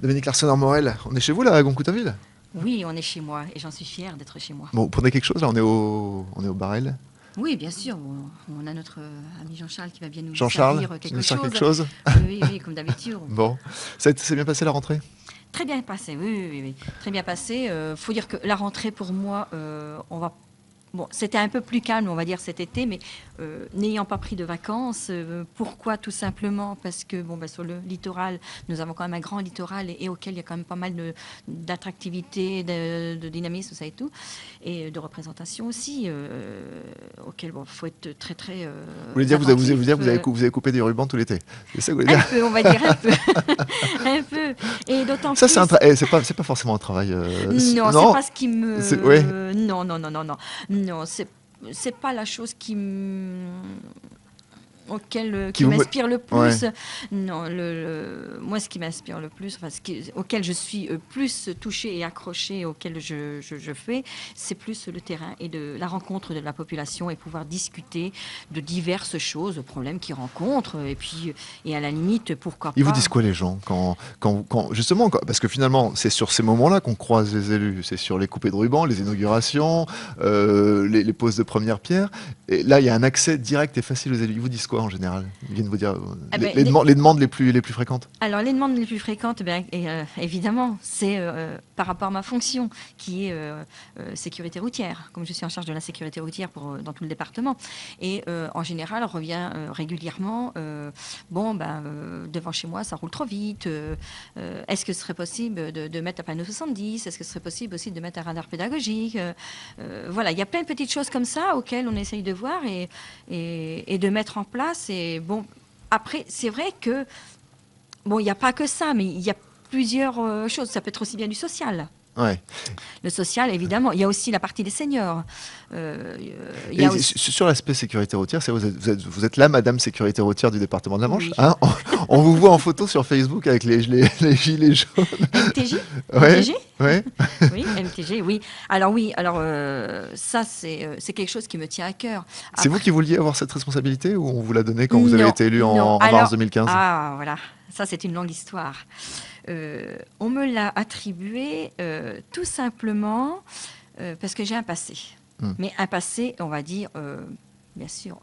Dominique Larsonneur-Morel, on est chez vous là à Goncoutaville? Oui, on est chez moi et j'en suis fière d'être chez moi. Bon, vous prenez quelque chose là, on est au Barrel. Oui, bien sûr, on a notre ami Jean-Charles qui va bien nous Jean-Charles, servir tu quelque nous sers chose. quelque chose? Oui, oui, comme d'habitude. Bon, ça s'est bien passé la rentrée? Très bien passé, oui, oui, oui, oui. Très bien passé. Faut dire que la rentrée pour moi, on va. Bon, c'était un peu plus calme, on va dire, cet été, mais n'ayant pas pris de vacances, pourquoi? Tout simplement parce que bon, sur le littoral, nous avons quand même un grand littoral et auquel il y a quand même pas mal d'attractivité, de dynamisme, ça et tout, et de représentation aussi, auquel il faut être très, très Vous voulez dire, attentif. vous avez coupé des rubans tout l'été? C'est ça que vous voulez Un dire? peu, on va dire un peu. Un peu. Et d'autant Ça, plus. c'est pas forcément un travail. Non, c'est Non, pas ce qui ouais, me. Non, non, non, non, non. Non, c'est pas la chose qui qui vous, m'inspire le ouais. plus. Non, moi, ce qui m'inspire le plus, enfin, auquel je suis plus touchée et accrochée, auquel je fais, c'est plus le terrain et la rencontre de la population et pouvoir discuter de diverses choses, problèmes qu'ils rencontrent, et puis, et à la limite, pourquoi Ils vous pas. disent quoi les gens justement, parce que finalement, c'est sur ces moments-là qu'on croise les élus. C'est sur les coupées de rubans, les inaugurations, les poses de première pierre. Et là, il y a un accès direct et facile aux élus. Ils vous disent quoi en général? Ils viennent vous dire Eh ben, les demandes les plus fréquentes. Alors, les demandes les plus fréquentes, évidemment, c'est par rapport à ma fonction, qui est sécurité routière, comme je suis en charge de la sécurité routière dans tout le département. Et en général, on revient régulièrement, devant chez moi, ça roule trop vite. Est-ce que ce serait possible de mettre un panneau 70? Est-ce que ce serait possible aussi de mettre un radar pédagogique? Voilà, il y a plein de petites choses comme ça auxquelles on essaye de voir et de mettre en place. Et bon, après, c'est vrai que bon, il n'y a pas que ça, mais il y a plusieurs choses. Ça peut être aussi bien du social. Ouais. Le social, évidemment. Il y a aussi la partie des seniors. Il y Et a aussi... sur l'aspect sécurité routière, vous êtes la Madame Sécurité routière du département de la Manche, Oui. hein? On vous voit en photo sur Facebook avec les gilets jaunes. MTG. Ouais, MTG. ouais. Oui, MTG, oui. Alors ça, c'est quelque chose qui me tient à cœur. C'est vous Après, qui vouliez avoir cette responsabilité ou on vous l'a donné quand vous avez non, été élu non. en mars Alors, 2015? ah, voilà. Ça, c'est une longue histoire. On me l'a attribué tout simplement parce que j'ai un passé. Mais un passé, on va dire, bien sûr,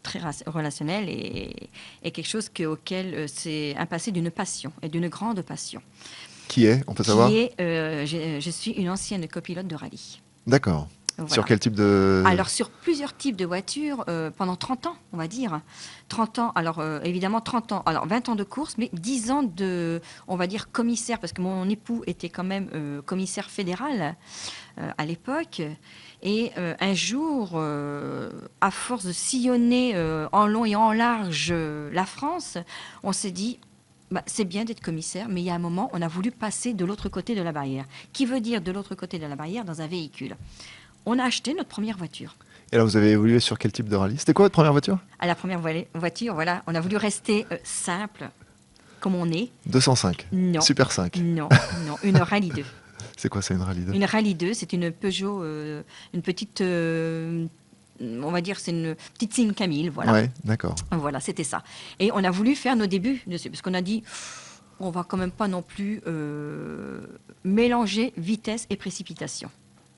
très relationnel et quelque chose auquel c'est un passé d'une passion et d'une grande passion. Qui est, on peut savoir? Je suis une ancienne copilote de rallye. D'accord. Voilà. Sur quel type de... Alors, sur plusieurs types de voitures, pendant 30 ans, on va dire. 30 ans, alors évidemment 30 ans, alors 20 ans de course, mais 10 ans de, on va dire, commissaire, parce que mon époux était quand même commissaire fédéral à l'époque. Et un jour, à force de sillonner en long et en large la France, on s'est dit, c'est bien d'être commissaire, mais il y a un moment, on a voulu passer de l'autre côté de la barrière. Qui veut dire de l'autre côté de la barrière dans un véhicule? On a acheté notre première voiture. Et là, vous avez évolué sur quel type de rallye? C'était quoi votre première voiture? À la première voiture, voilà, on a voulu rester simple, comme on est. 205. Non. Super 5. Non, non, une Rallye 2. C'est quoi ça, une Rallye 2? Une Rallye 2, c'est une Peugeot, une petite, on va dire, c'est une petite 5000, voilà. Ouais, d'accord. Voilà, c'était ça. Et on a voulu faire nos débuts dessus, parce qu'on a dit, on va quand même pas non plus mélanger vitesse et précipitation.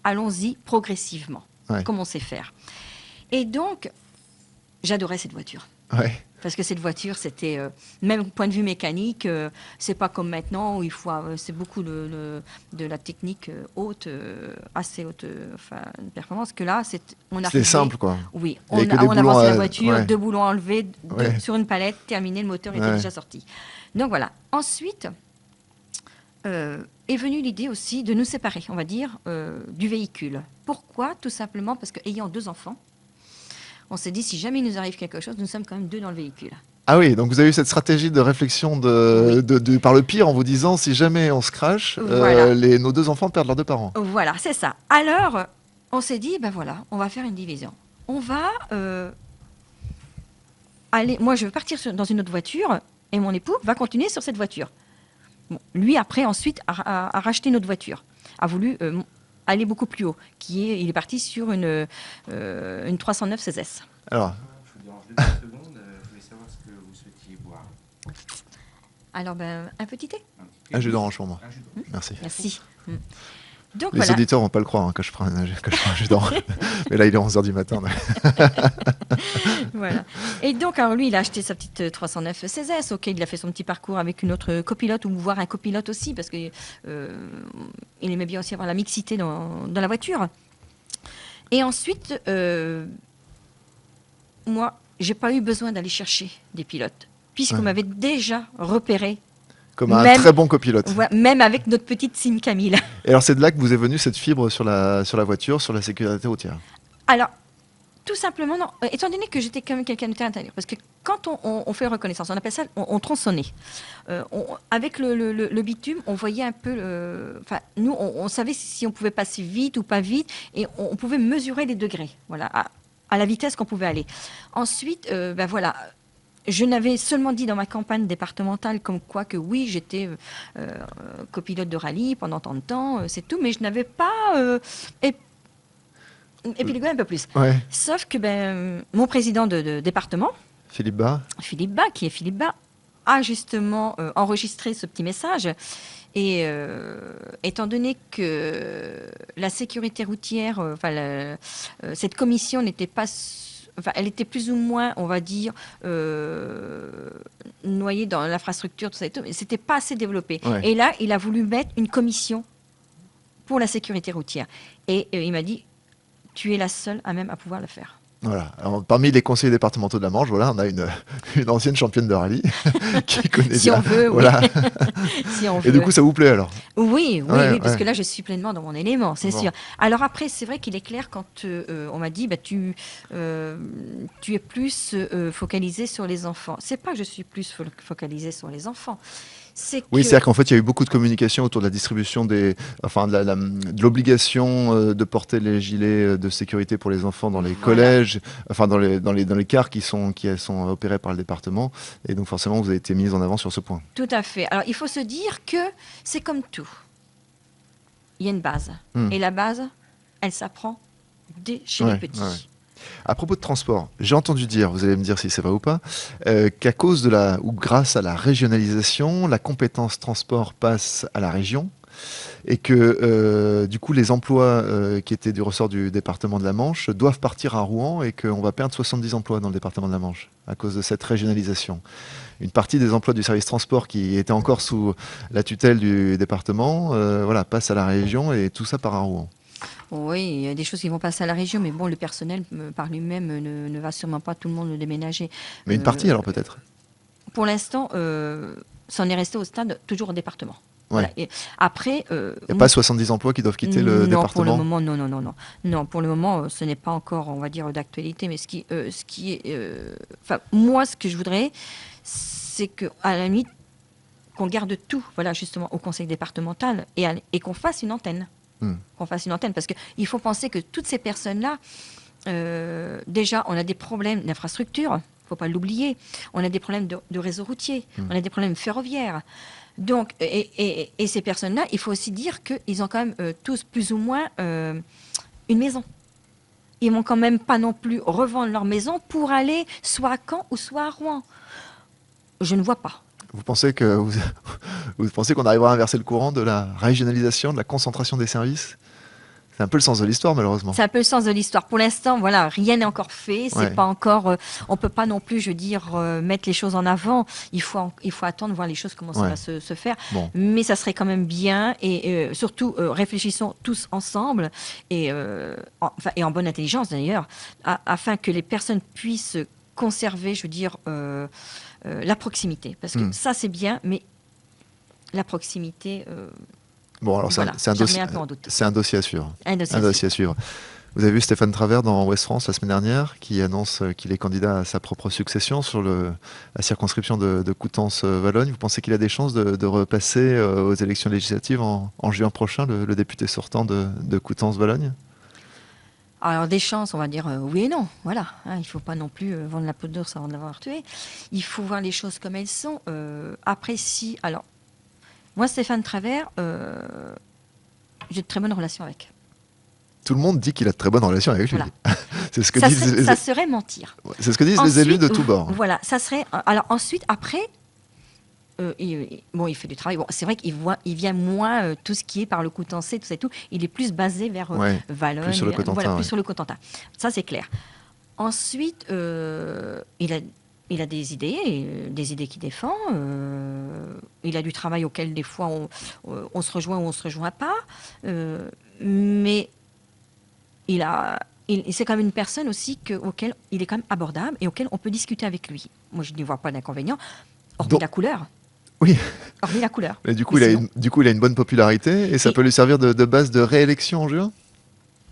Allons-y progressivement, comme on sait faire. Et donc, j'adorais cette voiture. Ouais. Parce que cette voiture, c'était, même au point de vue mécanique, c'est pas comme maintenant où il faut, c'est beaucoup de la technique haute, assez haute performance, que là, on arrivait... C'est simple, quoi. Oui, on avançait la voiture, ouais. 2 boulons enlevés sur une palette, terminé, le moteur était déjà sorti. Donc voilà. Ensuite, est venue l'idée aussi de nous séparer, on va dire, du véhicule. Pourquoi? Tout simplement parce qu'ayant 2 enfants, on s'est dit, si jamais il nous arrive quelque chose, nous sommes quand même 2 dans le véhicule. Ah oui, donc vous avez eu cette stratégie de réflexion par le pire en vous disant, si jamais on se crache, voilà. Nos 2 enfants perdent leurs 2 parents. Voilà, c'est ça. Alors, on s'est dit, voilà, on va faire une division. On va aller... Moi, je vais partir dans une autre voiture et mon époux va continuer sur cette voiture. Bon, lui, après, ensuite, a racheté une autre voiture. A voulu... aller beaucoup plus haut, il est parti sur une 309 CZ. Alors, je vous dérange 2 secondes, je voulais savoir ce que vous souhaitiez boire. Alors, un petit thé. Un jus d'orange pour moi. Merci. Merci. Donc, Les voilà. auditeurs vont pas le croire, hein, que je prends un jus d'orange. Mais là, il est 11h du matin. Voilà. Et donc, alors lui, il a acheté sa petite 309 CZ. Ok, il a fait son petit parcours avec une autre copilote, ou voire un copilote aussi, parce que il aimait bien aussi avoir la mixité dans la voiture. Et ensuite, moi, j'ai pas eu besoin d'aller chercher des pilotes, puisqu'on m'avait déjà repéré. Comme un très bon copilote. Même avec notre petite Sim Camille. Et alors, c'est de là que vous est venue cette fibre sur la voiture, sur la sécurité routière? Alors, tout simplement, non. Étant donné que j'étais quand même quelqu'un de terre intérieure, parce que quand on fait reconnaissance, on appelle ça, on tronçonnait. Avec le bitume, on voyait un peu, nous, on savait si on pouvait passer vite ou pas vite, et on pouvait mesurer les degrés, voilà, à la vitesse qu'on pouvait aller. Ensuite, voilà. Je n'avais seulement dit dans ma campagne départementale comme quoi que oui, j'étais copilote de rallye pendant tant de temps, c'est tout, mais je n'avais pas épilogué un peu plus. Ouais. Sauf que mon président de département, Philippe Bas, qui est Philippe Bas, a justement enregistré ce petit message. Et étant donné que la sécurité routière, cette commission n'était pas... elle était plus ou moins, on va dire, noyée dans l'infrastructure, tout ça et tout, mais c'était pas assez développé. Ouais. Et là, il a voulu mettre une commission pour la sécurité routière. Et il m'a dit, tu es la seule à même à pouvoir le faire. Voilà. Alors, parmi les conseillers départementaux de la Manche, voilà, on a une ancienne championne de rallye qui connaît si bien. On veut, voilà. Oui. Si on veut. Et du coup, ça vous plaît alors? Oui, parce que là, je suis pleinement dans mon élément, c'est sûr. Alors après, c'est vrai qu'il est clair quand on m'a dit, tu es plus focalisé sur les enfants. C'est pas que je suis plus focalisée sur les enfants. Oui, c'est-à-dire qu'en fait, il y a eu beaucoup de communication autour de la distribution de l'obligation de porter les gilets de sécurité pour les enfants dans les collèges, enfin dans les cars qui sont opérés par le département. Et donc forcément, vous avez été mise en avant sur ce point. Tout à fait. Alors, il faut se dire que c'est comme tout. Il y a une base. Et la base, elle s'apprend dès chez les petits. Ouais. À propos de transport, j'ai entendu dire, vous allez me dire si c'est vrai ou pas, qu'à cause ou grâce à la régionalisation, la compétence transport passe à la région et que du coup les emplois qui étaient du ressort du département de la Manche doivent partir à Rouen et qu'on va perdre 70 emplois dans le département de la Manche à cause de cette régionalisation. Une partie des emplois du service transport qui étaient encore sous la tutelle du département passe à la région et tout ça part à Rouen. Oui, il y a des choses qui vont passer à la région, mais bon, le personnel par lui-même ne va sûrement pas tout le monde le déménager. Mais une partie alors peut-être? Pour l'instant, ça en est resté au stade toujours au département. Ouais. Voilà. Et après, il n'y a pas 70 emplois qui doivent quitter le département? Pour le moment, non. Non, pour le moment, ce n'est pas encore, on va dire, d'actualité. Mais ce qui est, moi, ce que je voudrais, c'est que, à la limite, qu'on garde tout, voilà, justement, au conseil départemental et qu'on fasse une antenne. Qu'on fasse une antenne, parce qu'il faut penser que toutes ces personnes-là, déjà, on a des problèmes d'infrastructure, il ne faut pas l'oublier, on a des problèmes de réseau routier, on a des problèmes ferroviaires. Donc, et ces personnes-là, il faut aussi dire qu'ils ont quand même tous plus ou moins une maison. Ils ne vont quand même pas non plus revendre leur maison pour aller soit à Caen ou soit à Rouen. Je ne vois pas. Vous pensez qu'on arrivera à inverser le courant de la régionalisation, de la concentration des services? C'est un peu le sens de l'histoire, malheureusement. C'est un peu le sens de l'histoire. Pour l'instant, voilà, rien n'est encore fait. C'est pas encore. On peut pas non plus, je veux dire, mettre les choses en avant. Il faut attendre, voir les choses comment ça va se faire. Bon. Mais ça serait quand même bien et surtout réfléchissons tous ensemble et en bonne intelligence d'ailleurs, afin que les personnes puissent conserver, je veux dire. La proximité, parce que ça c'est bien, mais la proximité. Bon, alors c'est un dossier à suivre. Un dossier à suivre. Vous avez vu Stéphane Travers dans Ouest France la semaine dernière, qui annonce qu'il est candidat à sa propre succession sur la circonscription de Coutances-Valognes. Vous pensez qu'il a des chances de repasser aux élections législatives en juin prochain, le député sortant de Coutances-Valognes? Alors des chances, on va dire oui et non, voilà. Il ne faut pas non plus vendre la peau d'ours avant de l'avoir tué. Il faut voir les choses comme elles sont. Après, alors, moi, Stéphane Travers, j'ai de très bonnes relations avec. Tout le monde dit qu'il a de très bonnes relations avec lui. Voilà. C'est ce que ça serait mentir. C'est ce que disent les élus de tous bords. Voilà, ça serait. Alors ensuite, après, Bon, il fait du travail. Bon, c'est vrai il vient moins tout ce qui est par le Coutançais, tout ça et tout. Il est plus basé vers Ouais, plus Valognes, sur le Cotentin, voilà, plus ouais. sur le Cotentin. Ça, c'est clair. Ensuite, il a des idées qu'il défend. Il a du travail auquel des fois on se rejoint ou on se rejoint pas. Mais c'est quand même une personne aussi auquel il est quand même abordable et auquel on peut discuter avec lui. Moi, je n'y vois pas d'inconvénient, hormis Donc, la couleur. oui, Hormis la couleur. mais du coup, Mais sinon, il a une bonne popularité et ça et peut lui servir de base de réélection en juin.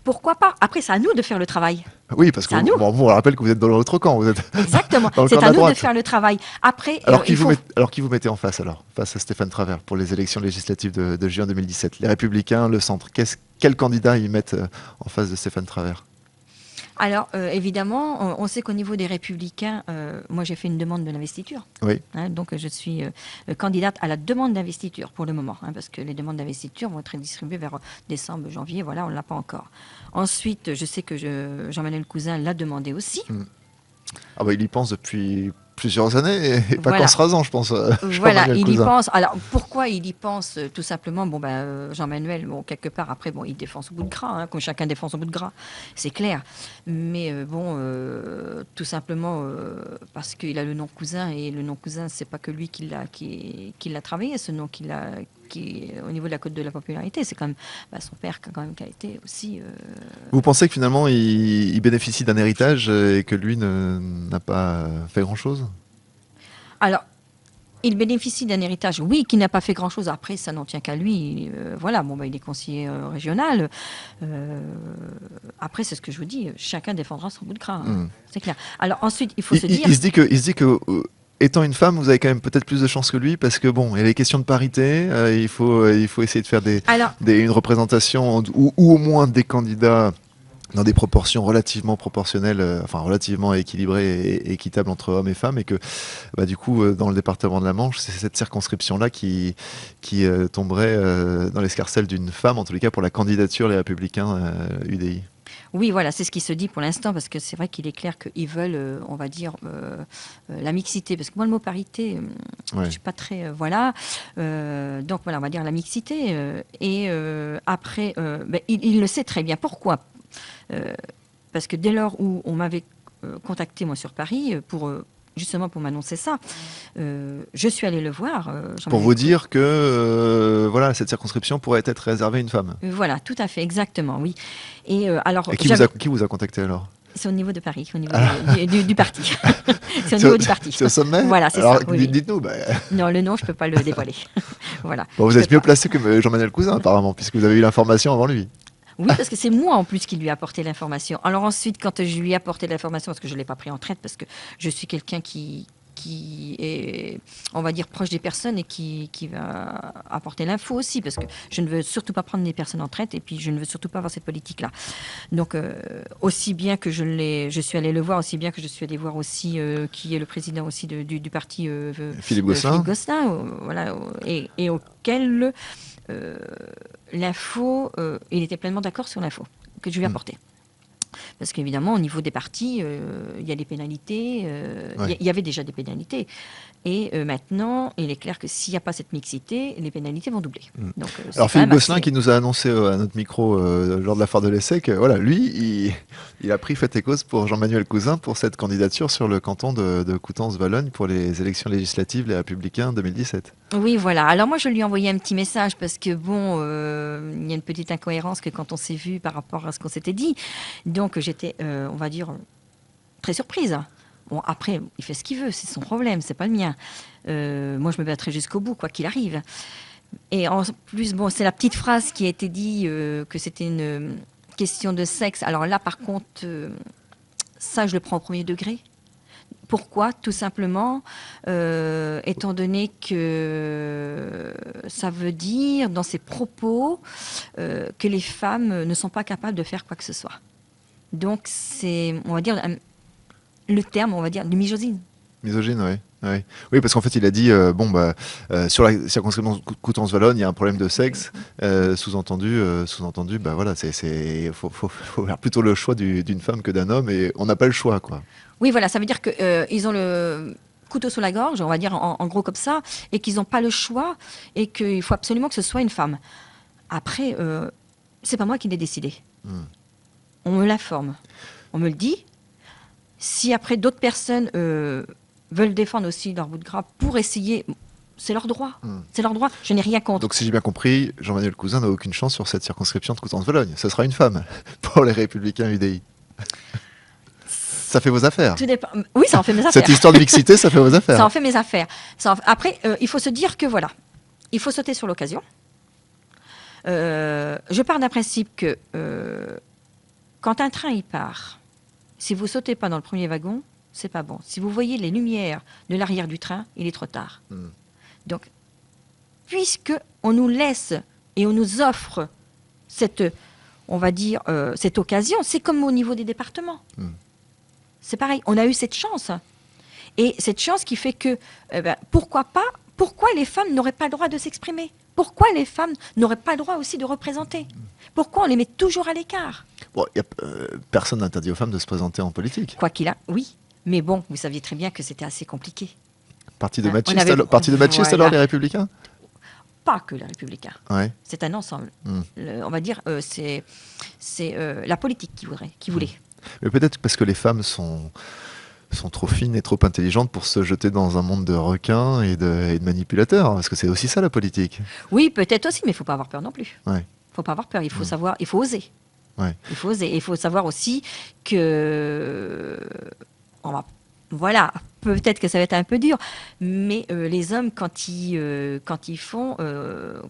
pourquoi pas? Après, c'est à nous de faire le travail. Oui, parce que C'est à nous. bon, vous, on rappelle que vous êtes dans l'autre camp, vous êtes Exactement. dans le camp C'est de à la nous de droite. faire le travail. Après, Alors qui vous mettez en face alors, face à Stéphane Travert pour les élections législatives de juin 2017? Les Républicains, le centre. Quel candidat ils mettent en face de Stéphane Travert? Alors, évidemment, on sait qu'au niveau des Républicains, moi j'ai fait une demande de l'investiture. Oui. Hein, donc, je suis candidate à la demande d'investiture pour le moment, hein, parce que les demandes d'investiture vont être distribuées vers décembre, janvier, voilà, on ne l'a pas encore. Ensuite, je sais que Jean-Manuel Cousin l'a demandé aussi. Ah bah, il y pense depuis plusieurs années et pas Voilà. qu'en se rasant, je pense. Voilà, Jean-Manuel il y Cousin. pense. Alors, pourquoi il y pense? Tout simplement, bon, Jean-Manuel, bon, quelque part, après, bon, il défend son bout de gras, hein, comme chacun défend son bout de gras, c'est clair. Mais tout simplement parce qu'il a le nom Cousin, et le nom Cousin, c'est pas que lui qui l'a travaillé, ce nom au niveau de la cote de la popularité, c'est quand même son père qui a été aussi. Vous pensez que finalement il bénéficie d'un héritage et que lui n'a pas fait grand-chose? Alors, il bénéficie d'un héritage, oui, qui n'a pas fait grand-chose. Après, ça n'en tient qu'à lui. Voilà, bon, il est conseiller régional. Après, c'est ce que je vous dis, chacun défendra son bout de gras, hein, c'est clair. Alors ensuite, il faut se dire... Il se dit que étant une femme, vous avez quand même peut-être plus de chance que lui parce que bon, il y a les questions de parité, il faut essayer de faire une représentation ou au moins des candidats dans des proportions relativement proportionnelles, enfin relativement équilibrées et équitables entre hommes et femmes, et que du coup dans le département de la Manche, c'est cette circonscription-là qui tomberait dans l'escarcelle d'une femme, en tous les cas pour la candidature les Républicains UDI. Oui, voilà, c'est ce qui se dit pour l'instant, parce que c'est vrai qu'il est clair qu'ils veulent, on va dire, la mixité. Parce que moi, le mot parité, je ne suis pas très... voilà. Donc, voilà, on va dire la mixité. Après, il le sait très bien. Pourquoi? Parce que dès lors où on m'avait contacté, moi, sur Paris, justement pour m'annoncer ça, je suis allée le voir. Pour vous dire que voilà, cette circonscription pourrait être réservée à une femme. Voilà, tout à fait, exactement, oui. Et qui vous a contacté alors? C'est au niveau de Paris, au niveau du parti. C'est au niveau du parti. C'est au sommet? Voilà, c'est alors, ça. Oui, dites-nous. Non, le nom, je ne peux pas le dévoiler. Voilà. Bon, vous êtes mieux placé que Jean-Manuel Cousin, apparemment, puisque vous avez eu l'information avant lui. Oui, parce que c'est moi en plus qui lui ai apporté l'information. Alors ensuite, quand je lui ai apporté l'information, parce que je ne l'ai pas pris en traite, parce que je suis quelqu'un qui est, on va dire, proche des personnes et qui va apporter l'info aussi, parce que je ne veux surtout pas prendre des personnes en traite et puis je ne veux surtout pas avoir cette politique-là. Donc, aussi bien que je suis allée le voir, aussi bien que je suis allée voir aussi qui est le président aussi du parti Philippe Gosselin, voilà, et auquel... l'info, il était pleinement d'accord sur l'info que je lui ai apportée. Parce qu'évidemment, au niveau des partis, il y a des pénalités. Il y avait déjà des pénalités. Et maintenant, il est clair que s'il n'y a pas cette mixité, les pénalités vont doubler. Donc, alors Philippe Gosselin qui nous a annoncé à notre micro lors de la foire de l'essai que voilà, lui, il a pris fait et cause pour Jean-Manuel Cousin pour cette candidature sur le canton de Coutances-Valognes pour les élections législatives, les Républicains 2017. Oui, voilà. Alors moi, je lui ai envoyé un petit message parce que bon, il y a une petite incohérence que quand on s'est vu par rapport à ce qu'on s'était dit. Donc j'étais, on va dire, très surprise. Bon, après, il fait ce qu'il veut, c'est son problème, c'est pas le mien. Moi, je me battrai jusqu'au bout, quoi qu'il arrive. Et en plus, bon, c'est la petite phrase qui a été dit que c'était une question de sexe. Alors là, par contre, ça, je le prends au premier degré. Pourquoi? Tout simplement, étant donné que ça veut dire, dans ses propos, que les femmes ne sont pas capables de faire quoi que ce soit. Donc, c'est, on va dire, le terme, on va dire, du misogyne. Misogyne, oui. Oui. Oui, parce qu'en fait, il a dit sur la circonscription Coutances-Valognes, il y a un problème de sexe. Sous-entendu, voilà, faut faire plutôt le choix d'une femme que d'un homme, et on n'a pas le choix, quoi. Oui, voilà, ça veut dire que ils ont le couteau sous la gorge, on va dire en gros comme ça, et qu'ils n'ont pas le choix, et qu'il faut absolument que ce soit une femme. Après, c'est pas moi qui l'ai décidé. On me l'informe, on me le dit. Si après d'autres personnes veulent défendre aussi leur bout de gras pour essayer, c'est leur droit. C'est leur droit. Je n'ai rien contre. Donc si j'ai bien compris, Jean-Manuel Cousin n'a aucune chance sur cette circonscription de Coutances-Vologne. Ce sera une femme pour les Républicains UDI. Ça fait vos affaires. Tout dépend. Oui, ça en fait mes affaires. Cette histoire de mixité, ça fait vos affaires. Ça en fait mes affaires. Après, il faut se dire que voilà, il faut sauter sur l'occasion. Je pars d'un principe que quand un train y part, si vous sautez pas dans le premier wagon, c'est pas bon. Si vous voyez les lumières de l'arrière du train, il est trop tard. Donc, puisque on nous laisse et on nous offre cette, on va dire, cette occasion, c'est comme au niveau des départements. C'est pareil, on a eu cette chance. Et cette chance qui fait que, pourquoi les femmes n'auraient pas le droit de s'exprimer? Pourquoi les femmes n'auraient pas le droit aussi de représenter? Pourquoi on les met toujours à l'écart? Bon, personne n'interdit aux femmes de se présenter en politique. Quoi qu'il a, oui. Mais bon, vous saviez très bien que c'était assez compliqué. Parti de machistes alors, les Républicains? Pas que les Républicains. Ouais. C'est un ensemble. On va dire, c'est la politique qui voulait. Mais peut-être parce que les femmes sont trop fines et trop intelligentes pour se jeter dans un monde de requins et de manipulateurs. Parce que c'est aussi ça la politique. Oui, peut-être aussi, mais il ne faut pas avoir peur non plus. Ouais. Il ne faut pas avoir peur, il faut savoir, il faut oser. Ouais. Il faut oser. Et il faut savoir aussi que... Voilà, peut-être que ça va être un peu dur, mais les hommes, quand ils font... on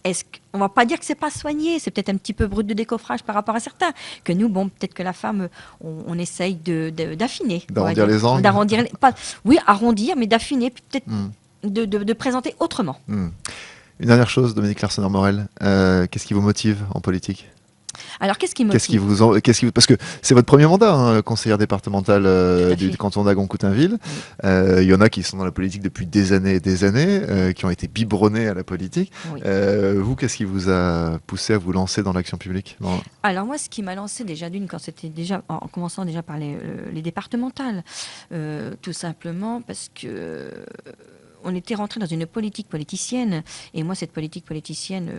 ne va pas dire que c'est pas soigné, c'est peut-être un petit peu brut de décoffrage par rapport à certains. Que nous, bon, peut-être que la femme, on essaye d'affiner. D'arrondir les angles. Oui, arrondir, mais d'affiner, peut-être de présenter autrement. Une dernière chose, Dominique Larsonneur-Morel, qu'est-ce qui vous motive en politique? Alors, qu'est-ce qui motive? Parce que c'est votre premier mandat, hein, conseillère départementale du canton d'Agon-Coutainville. Il y en a qui sont dans la politique depuis des années et des années, qui ont été biberonnés à la politique. Oui. Vous, qu'est-ce qui vous a poussé à vous lancer dans l'action publique? Alors moi, ce qui m'a lancé déjà en commençant déjà par les départementales, tout simplement parce que on était rentré dans une politique politicienne, et moi, cette politique politicienne,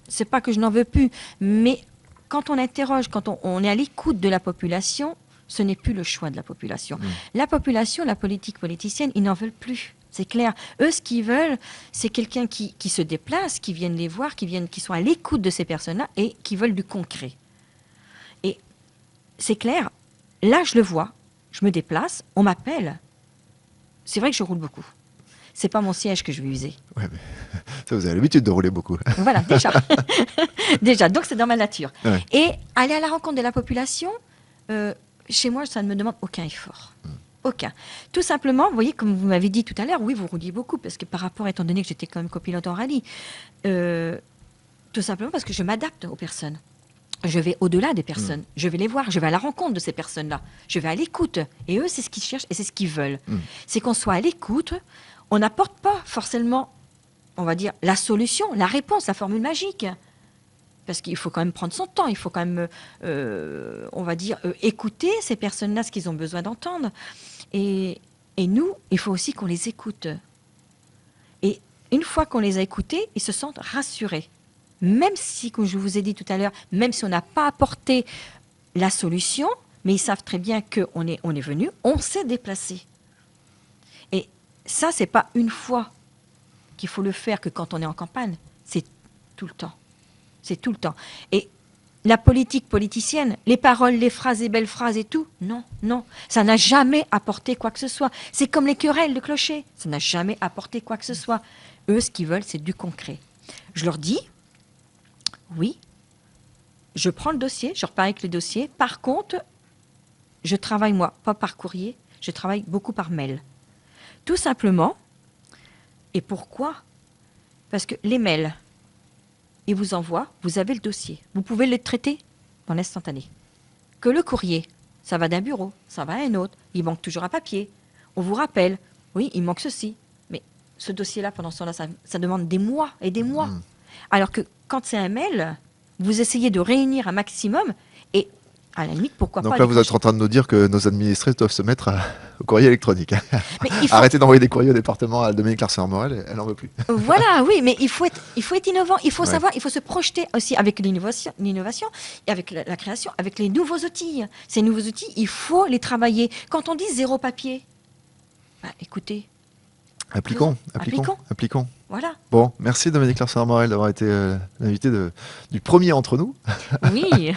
c'est pas que je n'en veux plus, mais quand on interroge, quand on est à l'écoute de la population, ce n'est plus le choix de la population. La population, la politique politicienne, ils n'en veulent plus. C'est clair. Eux, ce qu'ils veulent, c'est quelqu'un qui se déplace, qui vienne les voir, qui soit à l'écoute de ces personnes-là et qui veulent du concret. Et c'est clair. Là, je le vois. Je me déplace. On m'appelle. C'est vrai que je roule beaucoup. C'est pas mon siège que je vais user. Ouais, mais ça, vous avez l'habitude de rouler beaucoup. Voilà, déjà. Déjà, donc c'est dans ma nature. Ouais. Et aller à la rencontre de la population, chez moi, ça ne me demande aucun effort. Aucun. Tout simplement, vous voyez, comme vous m'avez dit tout à l'heure, oui, vous rouliez beaucoup, parce que par rapport, étant donné que j'étais quand même copilote en rallye, tout simplement parce que je m'adapte aux personnes. Je vais au-delà des personnes. Je vais les voir. Je vais à la rencontre de ces personnes-là. Je vais à l'écoute. Et eux, c'est ce qu'ils cherchent et c'est ce qu'ils veulent. C'est qu'on soit à l'écoute. On n'apporte pas forcément, on va dire, la solution, la réponse, la formule magique. Parce qu'il faut quand même prendre son temps. Il faut quand même, on va dire, écouter ces personnes-là, ce qu'ils ont besoin d'entendre. Et nous, il faut aussi qu'on les écoute. Et une fois qu'on les a écoutés, ils se sentent rassurés. Même si, comme je vous ai dit tout à l'heure, même si on n'a pas apporté la solution, mais ils savent très bien qu'on est venu, on s'est déplacé. Et ça, c'est pas une fois qu'il faut le faire, que quand on est en campagne, c'est tout le temps. C'est tout le temps. Et la politique politicienne, les paroles, les phrases, les belles phrases et tout, non, non. Ça n'a jamais apporté quoi que ce soit. C'est comme les querelles de clocher. Ça n'a jamais apporté quoi que ce soit. Eux, ce qu'ils veulent, c'est du concret. Je leur dis, oui, je prends le dossier, je repars avec le dossier. Par contre, je travaille, moi, pas par courrier, je travaille beaucoup par mail. Tout simplement. Et pourquoi? Parce que les mails, ils vous envoient, vous avez le dossier. Vous pouvez le traiter dans l'instantané. Que le courrier, ça va d'un bureau, ça va à un autre, il manque toujours un papier. On vous rappelle, oui, il manque ceci. Mais ce dossier-là, pendant ce temps-là, ça demande des mois et des mois. Alors que quand c'est un mail, vous essayez de réunir un maximum et À la limite, pourquoi Donc pas là, les vous êtes prochains. en train de nous dire que nos administrés doivent se mettre au courrier électronique. Mais il faut, Arrêtez d'envoyer des courriers au département à Dominique Larsen-Morel, elle n'en veut plus. voilà, oui, mais il faut être innovant, il faut Ouais. savoir, il faut se projeter aussi avec l'innovation et avec la création, avec les nouveaux outils. Ces nouveaux outils, il faut les travailler. Quand on dit zéro papier, bah, écoutez, Appliquons, appliquons, appliquons. appliquons. Voilà. Bon, merci Dominique Larsen-Morel d'avoir été l'invité du premier entre nous. Oui,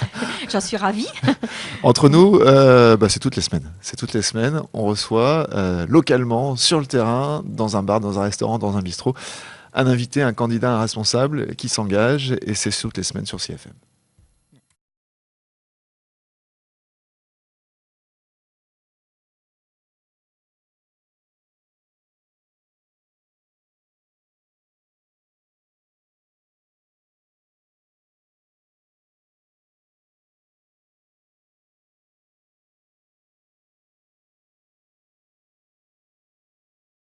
j'en suis ravie. Entre nous, c'est toutes les semaines. C'est toutes les semaines. On reçoit localement, sur le terrain, dans un bar, dans un restaurant, dans un bistrot, un invité, un candidat, un responsable qui s'engage. Et c'est toutes les semaines sur CFM.